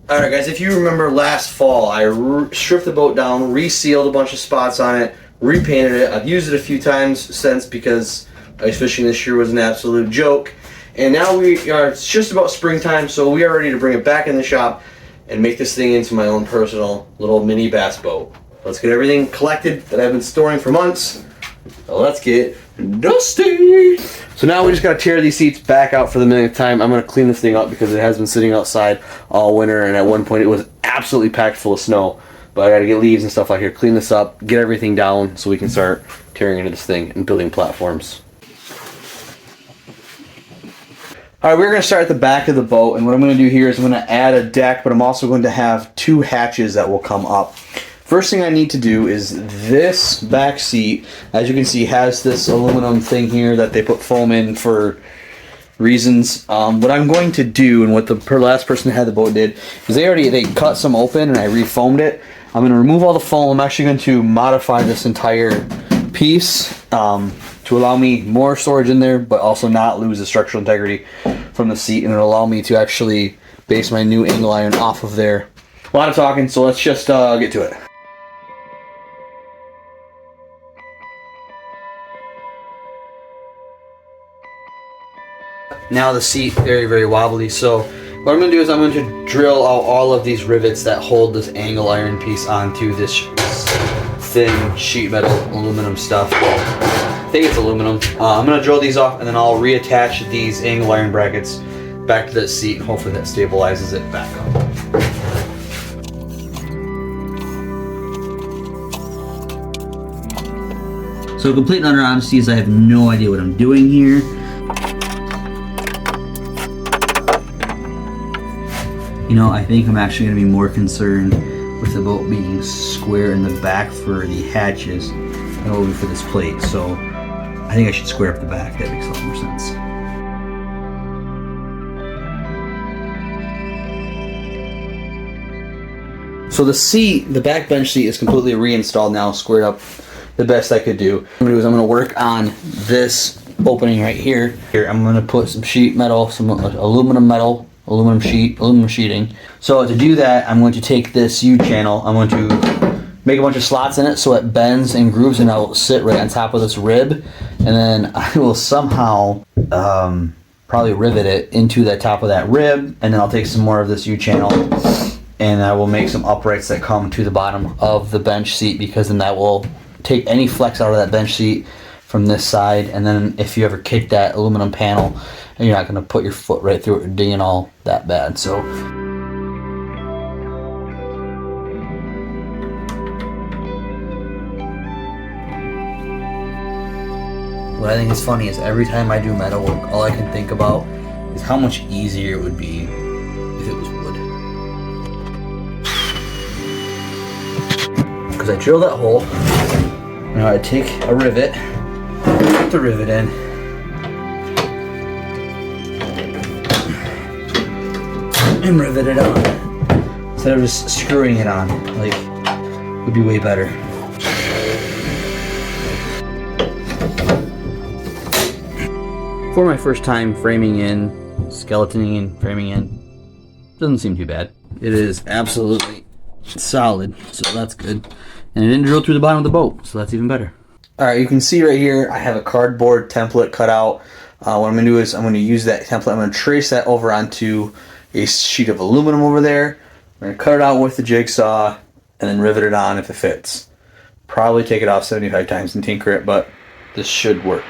Alright guys, if you remember last fall, I stripped the boat down, resealed a bunch of spots on it, repainted it. I've used it a few times since because ice fishing this year was an absolute joke. And now it's just about springtime, so we are ready to bring it back in the shop and make this thing into my own personal little mini bass boat. Let's get everything collected that I've been storing for months. So let's get dusty. So now we just gotta tear these seats back out for the millionth time. I'm gonna clean this thing up because it has been sitting outside all winter, and at one point it was absolutely packed full of snow. But I gotta get leaves and stuff like here, clean this up, get everything down so we can start tearing into this thing and building platforms. Alright, we're gonna start at the back of the boat, and what I'm gonna do here is I'm gonna add a deck, but I'm also going to have two hatches that will come up. First thing I need to do is this back seat, as you can see, has this aluminum thing here that they put foam in for reasons. What I'm going to do, and what the last person that had the boat did, is they cut some open and I refoamed it. I'm going to remove all the foam. I'm actually going to modify this entire piece to allow me more storage in there, but also not lose the structural integrity from the seat, and it'll allow me to actually base my new angle iron off of there. A lot of talking, so let's just get to it. Now the seat very, very wobbly, so what I'm going to do is I'm going to drill out all of these rivets that hold this angle iron piece onto this thin sheet metal aluminum stuff. I think it's aluminum. I'm going to drill these off, and then I'll reattach these angle iron brackets back to the seat, and hopefully that stabilizes it back up. So complete and utter honesty is I have no idea what I'm doing here. You know, I think I'm actually going to be more concerned with the boat being square in the back for the hatches than it will be for this plate. So I think I should square up the back. That makes a lot more sense. So the seat, the back bench seat, is completely reinstalled now, squared up the best I could do. What I'm going to do is I'm going to work on this opening right here. Here, I'm going to put some sheet metal, some aluminum sheeting. So to do that, I'm going to take this U-channel, I'm going to make a bunch of slots in it so it bends and grooves, and I'll sit right on top of this rib, and then I will somehow probably rivet it into the top of that rib, and then I'll take some more of this U-channel and I will make some uprights that come to the bottom of the bench seat, because then that will take any flex out of that bench seat from this side. And then if you ever kick that aluminum panel, and you're not going to put your foot right through it dinging all that bad. So what I think is funny is every time I do metal work, all I can think about is how much easier it would be if it was wood. Because I drill that hole, now I take a rivet, put the rivet in, and rivet it on instead of just screwing it on. Like, would be way better. For my first time framing in, skeletoning and framing in, doesn't seem too bad. It is absolutely solid, so that's good. And it didn't drill through the bottom of the boat, so that's even better. Alright, you can see right here I have a cardboard template cut out. What I'm going to do is I'm going to use that template, I'm going to trace that over onto a sheet of aluminum over there. I'm going to cut it out with the jigsaw and then rivet it on if it fits. Probably take it off 75 times and tinker it, but this should work.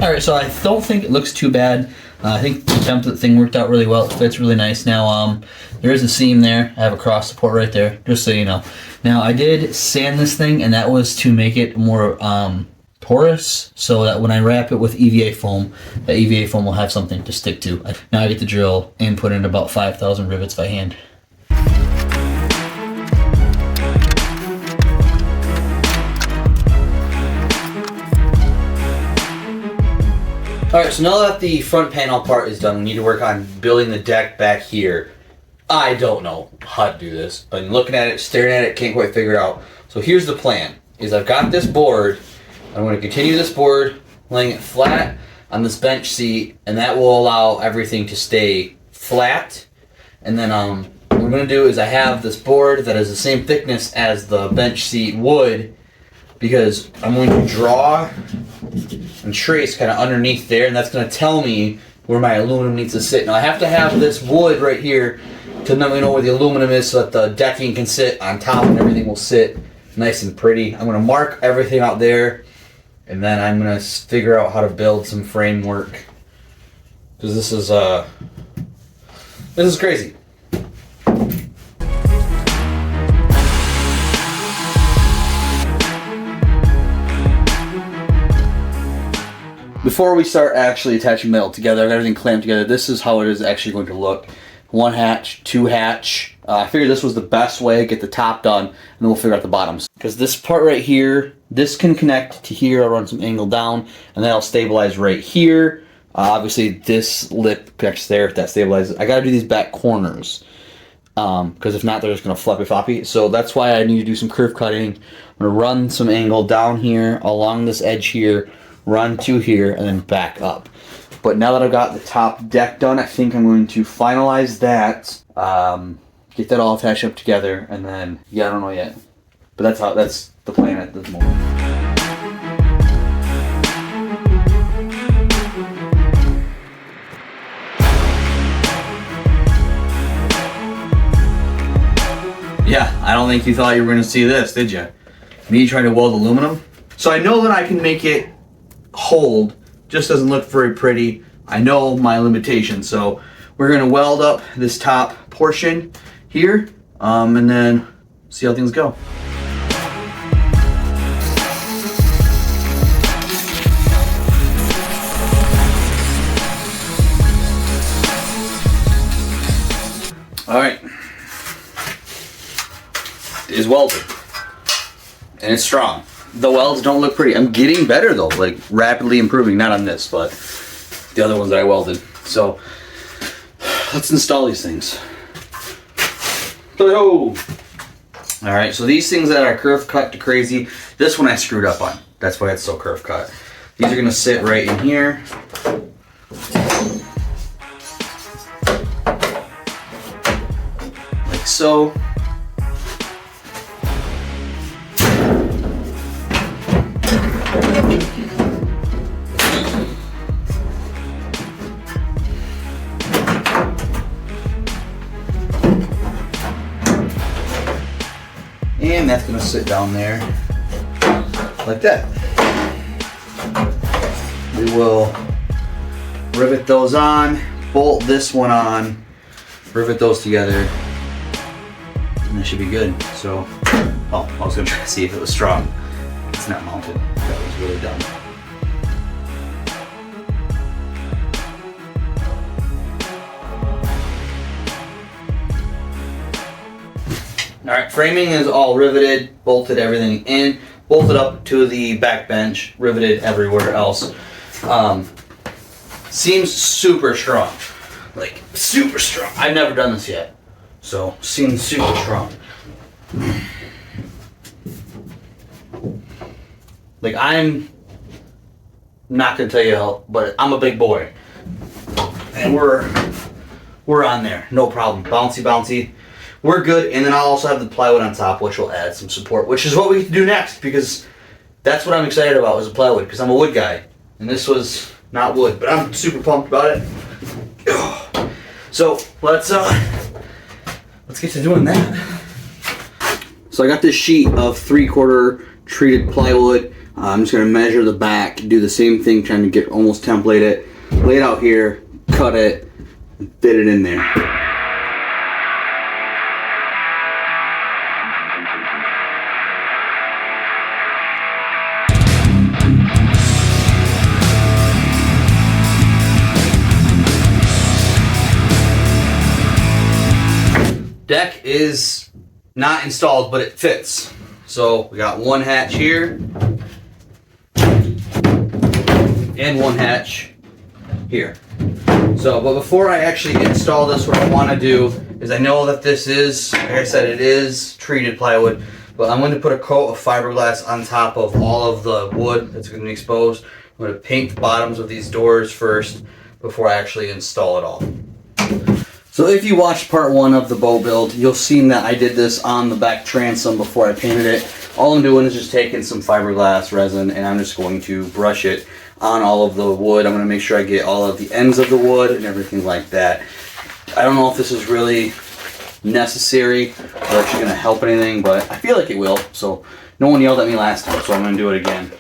Alright, so I don't think it looks too bad. I think the template thing worked out really well. It fits really nice. Now, there is a seam there. I have a cross support right there, just so you know. Now, I did sand this thing, and that was to make it more porous, so that when I wrap it with EVA foam, the EVA foam will have something to stick to. Now I get to drill and put in about 5,000 rivets by hand. Alright, so now that the front panel part is done, we need to work on building the deck back here. I don't know how to do this. Been looking at it, staring at it, can't quite figure it out. So here's the plan, is I've got this board. I'm going to continue this board, laying it flat on this bench seat, and that will allow everything to stay flat. And then what I'm going to do is I have this board that is the same thickness as the bench seat wood, because I'm going to draw and trace kind of underneath there, and that's going to tell me where my aluminum needs to sit. Now I have to have this wood right here to let me know where the aluminum is, so that the decking can sit on top and everything will sit nice and pretty. I'm going to mark everything out there, and then I'm going to figure out how to build some framework, because this is crazy. Before we start actually attaching metal together, I've got everything clamped together. This is how it is actually going to look. 1 hatch, 2 hatch. I figured this was the best way, get the top done, and then we'll figure out the bottoms. Because this part right here, this can connect to here. I'll run some angle down, and then I'll stabilize right here. Obviously, this lip connects there if that stabilizes. I gotta do these back corners, because if not, they're just gonna floppy floppy. So that's why I need to do some curve cutting. I'm gonna run some angle down here, along this edge here, run to here, and then back up. But now that I've got the top deck done, I think I'm going to finalize that, get that all attached up together, and then, yeah, I don't know yet. But that's the plan at this moment. Yeah, I don't think you thought you were going to see this, did you? Me trying to weld aluminum? So I know that I can make it hold, just doesn't look very pretty. I know my limitations, so we're going to weld up this top portion here, and then see how things go. All right, it is welded, and it's strong. The welds don't look pretty. I'm getting better though, like rapidly improving. Not on this, but the other ones that I welded. So let's install these things. All right, so these things that are curve cut to crazy, this one I screwed up on. That's why it's so curve cut. These are gonna sit right in here. Like so. And that's going to sit down there like that. We will rivet those on, bolt this one on, rivet those together, and that should be good. So, oh, I was going to try to see if it was strong. It's not mounted. That was really dumb. Alright, framing is all riveted, bolted everything in, bolted up to the back bench, riveted everywhere else. Seems super strong. Like, super strong. I've never done this yet. So, seems super strong. Like, I'm not gonna tell you how, but I'm a big boy. And we're on there, no problem. Bouncy, bouncy. We're good, and then I'll also have the plywood on top, which will add some support, which is what we do next, because that's what I'm excited about, was the plywood, because I'm a wood guy, and this was not wood, but I'm super pumped about it. So let's get to doing that. So I got this sheet of 3/4 treated plywood. I'm just gonna measure the back, do the same thing, trying to get almost template it, lay it out here, cut it, and fit it in there. Deck is not installed, but it fits. So we got 1 hatch here and 1 hatch here. So, but before I actually install this, what I want to do is, I know that this is, like I said, it is treated plywood, but I'm going to put a coat of fiberglass on top of all of the wood that's going to be exposed. I'm going to paint the bottoms of these doors first before I actually install it all. So if you watched part 1 of the boat build, you'll see that I did this on the back transom before I painted it. All I'm doing is just taking some fiberglass resin and I'm just going to brush it on all of the wood. I'm going to make sure I get all of the ends of the wood and everything like that. I don't know if this is really necessary or actually going to help anything, but I feel like it will. So no one yelled at me last time, so I'm going to do it again.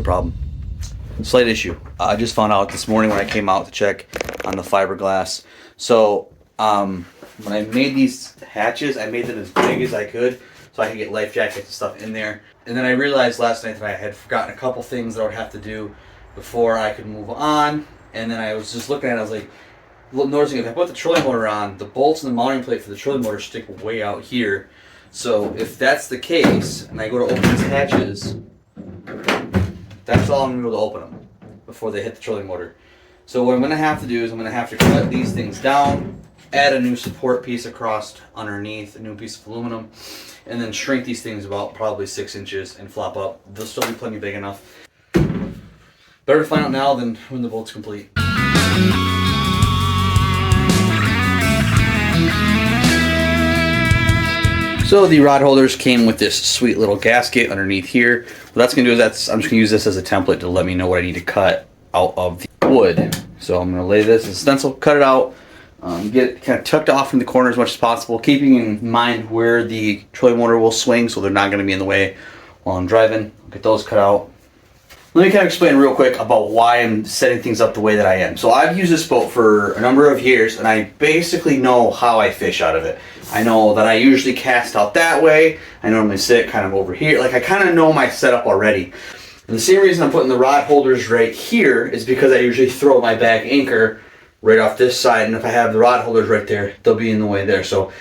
Problem. Slight issue. I just found out this morning when I came out to check on the fiberglass. So when I made these hatches, I made them as big as I could so I could get life jackets and stuff in there. And then I realized last night that I had forgotten a couple things that I would have to do before I could move on. And then I was just looking at it, I was like, noticing if I put the trolling motor on, the bolts and the mounting plate for the trolling motor stick way out here. So if that's the case, and I go to open these hatches, that's all I'm going to be able to open them before they hit the trolling motor. So what I'm going to have to do is I'm going to have to cut these things down, add a new support piece across underneath, a new piece of aluminum, and then shrink these things about probably 6 inches and flop up. They'll still be plenty big enough. Better to find out now than when the bolt's complete. So the rod holders came with this sweet little gasket underneath here. What that's going to do is I'm just going to use this as a template to let me know what I need to cut out of the wood. So I'm going to lay this as a stencil, cut it out, get it kind of tucked off in the corner as much as possible, keeping in mind where the trolling motor will swing so they're not going to be in the way while I'm driving. Get those cut out. Let me kind of explain real quick about why I'm setting things up the way that I am. So I've used this boat for a number of years and I basically know how I fish out of it. I know that I usually cast out that way. I normally sit kind of over here. Like I kind of know my setup already. And the same reason I'm putting the rod holders right here is because I usually throw my back anchor right off this side. And if I have the rod holders right there, they'll be in the way there. So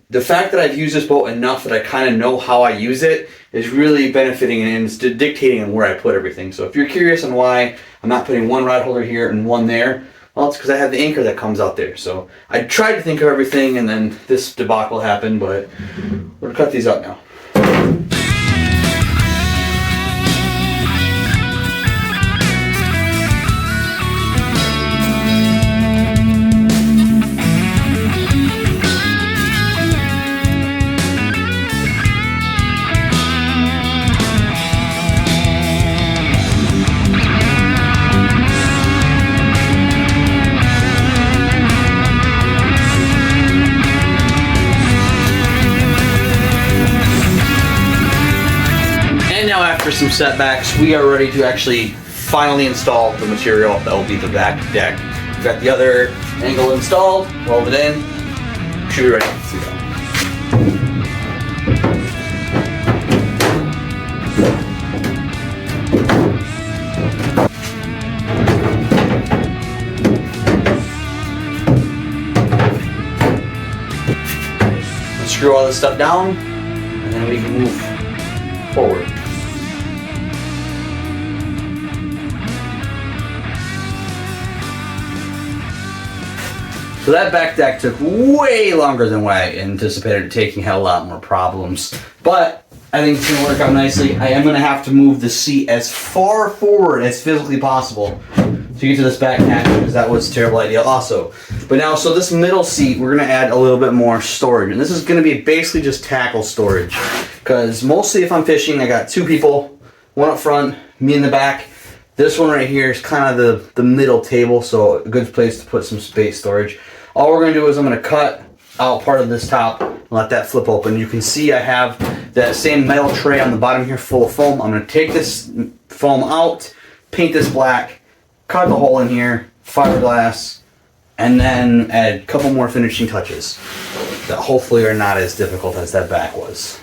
the fact that I've used this boat enough that I kind of know how I use it is really benefiting and it's dictating on where I put everything. So if you're curious on why I'm not putting one rod holder here and one there, well, it's because I have the anchor that comes out there. So I tried to think of everything and then this debacle happened, but we're gonna cut these up now. After some setbacks, we are ready to actually finally install the material that will be the back deck. We've got the other angle installed, rolled it in, should be ready to see that. Let's screw all this stuff down and then we can move forward. So that back deck took way longer than what I anticipated it taking, had a lot more problems. But I think it's gonna work out nicely. I am gonna have to move the seat as far forward as physically possible to get to this back hatch because that was a terrible idea also. But now, so this middle seat, we're gonna add a little bit more storage. And this is gonna be basically just tackle storage. Because mostly if I'm fishing, I got 2 people, one up front, me in the back. This one right here is kind of the middle table, so a good place to put some space storage. All we're going to do is I'm going to cut out part of this top and let that flip open. You can see I have that same metal tray on the bottom here full of foam. I'm going to take this foam out, paint this black, cut the hole in here, fiberglass, and then add a couple more finishing touches that hopefully are not as difficult as that back was.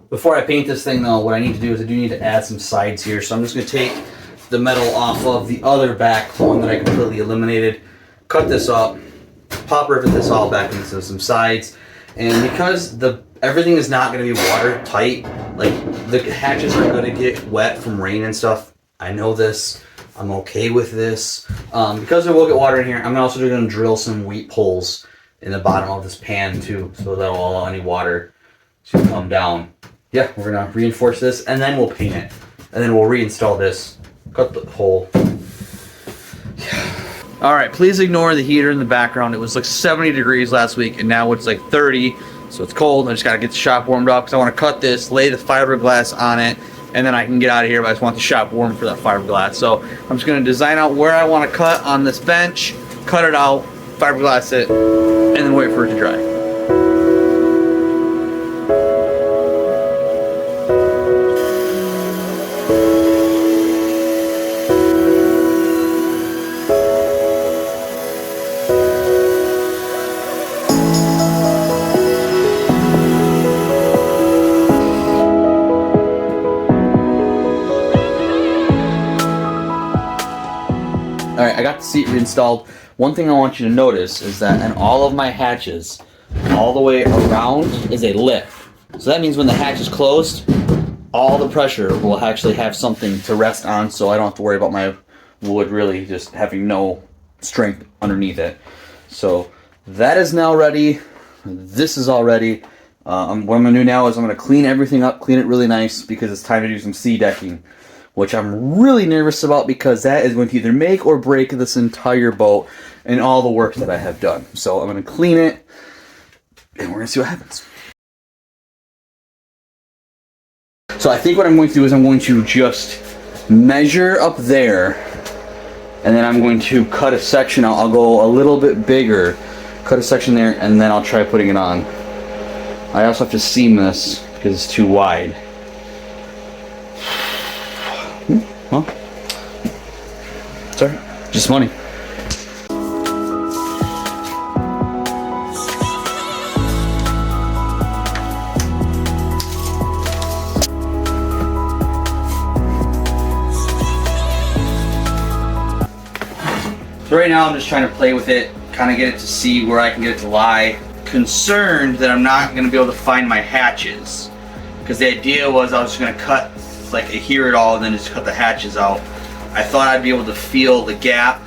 Before I paint this thing though, what I need to do is I do need to add some sides here. So I'm just going to take the metal off of the other back one that I completely eliminated, cut this up, pop rivet this all back into some sides. And because everything is not going to be watertight, like the hatches are going to get wet from rain and stuff. I know this. I'm okay with this. Because there will get water in here, I'm also going to drill some wheat poles in the bottom of this pan too, so that'll allow any water to come down. Yeah, we're going to reinforce this and then we'll paint it. And then we'll reinstall this. Cut the hole. Alright, please ignore the heater in the background. It was like 70 degrees last week and now it's like 30. So it's cold. I just got to get the shop warmed up because I want to cut this, lay the fiberglass on it, and then I can get out of here, but I just want the shop warm for that fiberglass. So I'm just going to design out where I want to cut on this bench, cut it out, fiberglass it, and then wait for it to dry. Alright, I got the seat reinstalled. One thing I want you to notice is that in all of my hatches, all the way around is a lip. So that means when the hatch is closed, all the pressure will actually have something to rest on, so I don't have to worry about my wood really just having no strength underneath it. So that is now ready. This is all ready. What I'm going to do now is I'm going to clean everything up, clean it really nice, because it's time to do some sea decking, which I'm really nervous about because that is going to either make or break this entire boat and all the work that I have done. So I'm going to clean it and we're going to see what happens. So I think what I'm going to do is I'm going to just measure up there and then I'm going to cut a section out. I'll go a little bit bigger, cut a section there, and then I'll try putting it on. I also have to seam this because it's too wide. Well, sorry, just money. So right now I'm just trying to play with it, kind of get it to see where I can get it to lie. Concerned that I'm not going to be able to find my hatches, because the idea was I was just going to cut like adhere it all and then just cut the hatches out. I thought I'd be able to feel the gap,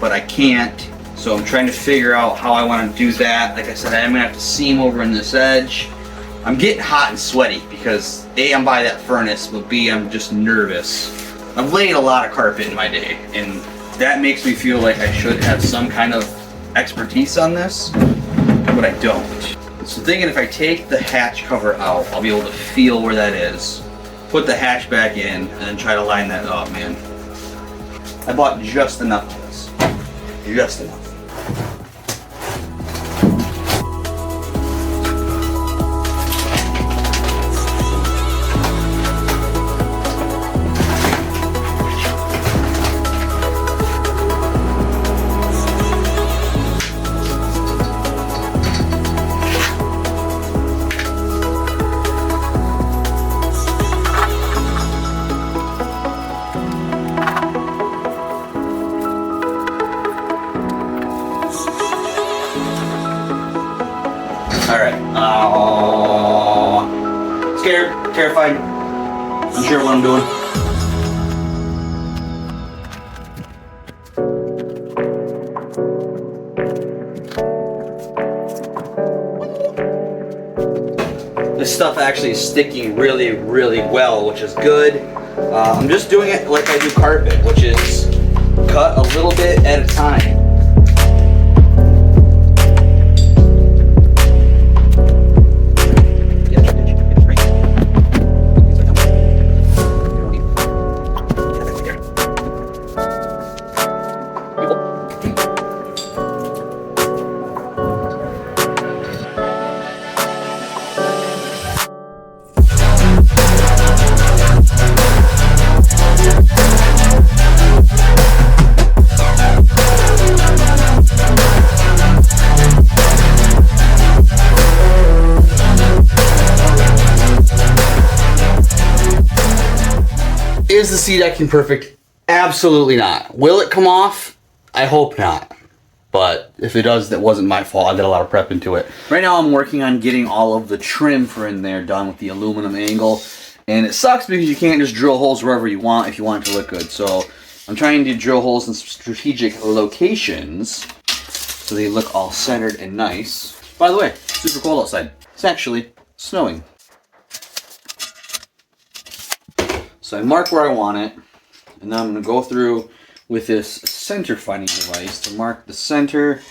but I can't. So I'm trying to figure out how I want to do that. Like I said, I'm gonna have to seam over in this edge. I'm getting hot and sweaty because A, I'm by that furnace, but B, I'm just nervous. I've laid a lot of carpet in my day, and that makes me feel like I should have some kind of expertise on this, but I don't. So thinking if I take the hatch cover out, I'll be able to feel where that is. Put the hatch back in and then try to line that up, man. I bought just enough of this. Just enough. Alright. Scared, terrified, unsure what I'm doing. This stuff actually is sticking really, really well, which is good. I'm just doing it like I do carpet, which is cut a little bit at a time. the seat acting perfect? Absolutely not. Will it come off? I hope not. But if it does, that wasn't my fault. I did a lot of prep into it. Right now I'm working on getting all of the trim for in there done with the aluminum angle. And it sucks because you can't just drill holes wherever you want if you want it to look good. So I'm trying to drill holes in strategic locations so they look all centered and nice. By the way, super cold outside. It's actually snowing. So I mark where I want it, and then I'm going to go through with this center finding device to mark the center.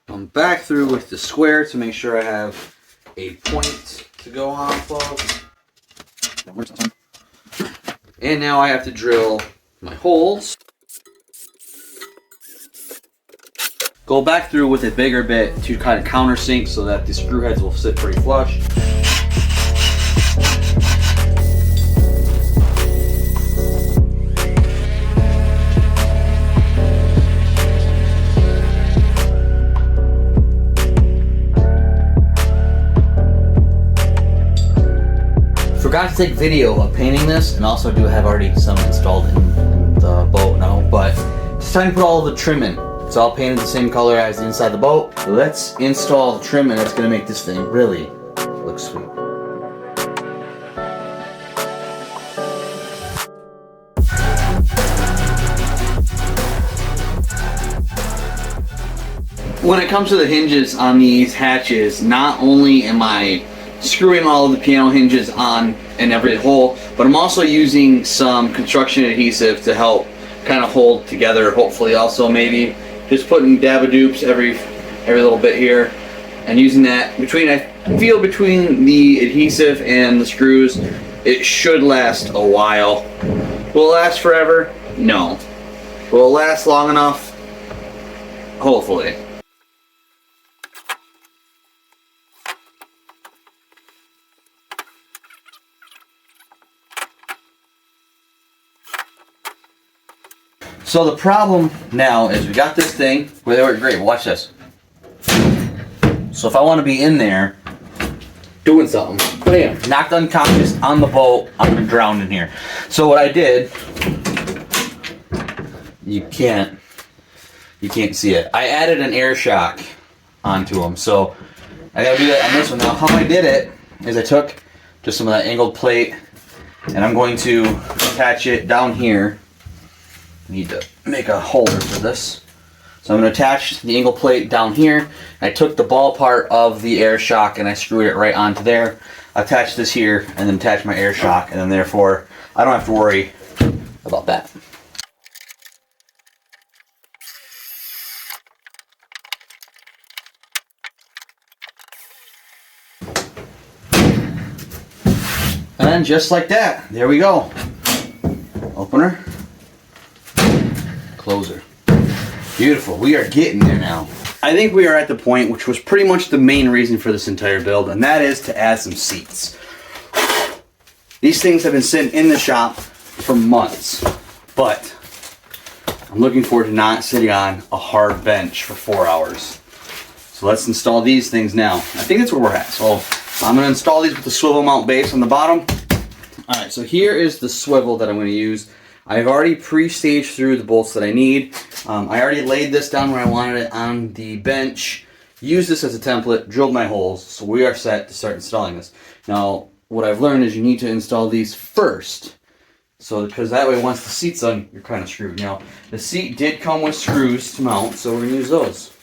Come back through with the square to make sure I have a point to go off of. And now I have to drill my holes. Go back through with a bigger bit to kind of countersink so that the screw heads will sit pretty flush. Forgot to take video of painting this, and also do have already some installed in the boat now, but it's time to put all of the trim in. It's all painted the same color as the inside the boat. So let's install the trim, and that's gonna make this thing really look sweet. When it comes to the hinges on these hatches, not only am I screwing all of the piano hinges on in every hole, but I'm also using some construction adhesive to help kind of hold together, hopefully. Also maybe just putting dab-a-dupes every little bit here and using that between the adhesive and the screws. It should last a while. Will it last forever? No. Will it last long enough? Hopefully. So the problem now is we got this thing, well, they work great, watch this. So if I want to be in there doing something, bam, knocked unconscious on the boat, I'm gonna drown in here. So what I did, you can't see it. I added an air shock onto them. So I gotta do that on this one. Now how I did it is I took just some of that angled plate and I'm going to attach it down here. Need to make a holder for this. So I'm going to attach the angle plate down here. I took the ball part of the air shock and I screwed it right onto there. Attach this here and then attach my air shock, and then therefore I don't have to worry about that. And just like that, there we go. Opener. Closer. Beautiful. We are getting there now. I think we are at the point which was pretty much the main reason for this entire build, and that is to add some seats. These things have been sitting in the shop for months, but I'm looking forward to not sitting on a hard bench for 4 hours. So let's install these things now. I think that's where we're at. So I'm going to install these with the swivel mount base on the bottom. Alright, so here is the swivel that I'm going to use. I've already pre-staged through the bolts that I need. I already laid this down where I wanted it on the bench, used this as a template, drilled my holes, so we are set to start installing this. Now, what I've learned is you need to install these first, so because that way once the seat's on, you're kind of screwed. Now, the seat did come with screws to mount, so we're going to use those.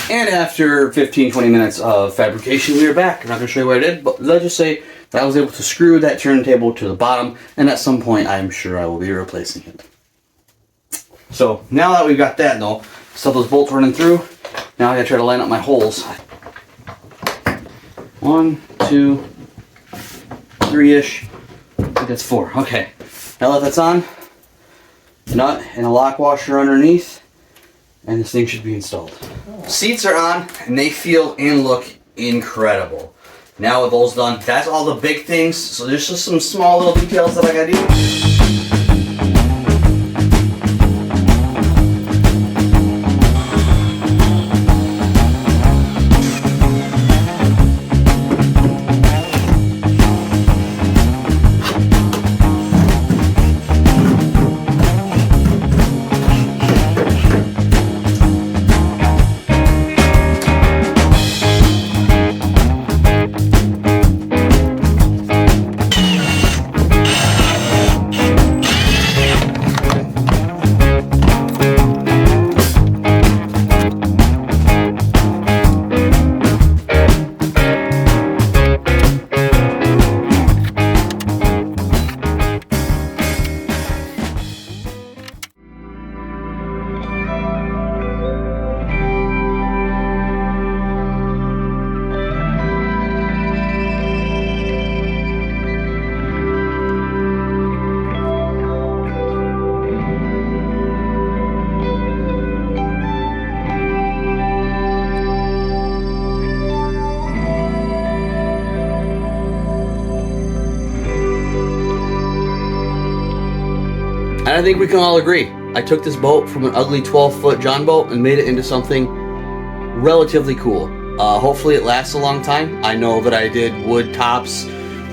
And after 15-20 minutes of fabrication, we are back. I'm not going to show you what I did, but let's just say that I was able to screw that turntable to the bottom, and at some point I'm sure I will be replacing it. So now that we've got that though, still those bolts running through, now I gotta try to line up my holes. 1, 2, 3-ish, I think that's 4. Okay, now that that's on, nut and a lock washer underneath, and this thing should be installed. Seats are on, and they feel and look incredible. Now with those done, that's all the big things, so there's just some small little details that I gotta do. I think we can all agree. I took this boat from an ugly 12-foot John boat and made it into something relatively cool. Hopefully it lasts a long time. I know that I did wood tops,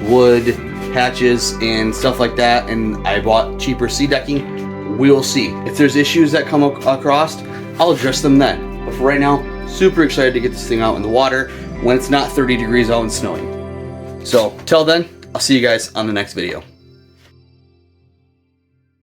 wood hatches, and stuff like that, and I bought cheaper sea decking. We will see. If there's issues that come across, I'll address them then. But for right now, super excited to get this thing out in the water when it's not 30 degrees out and snowing. So, till then, I'll see you guys on the next video.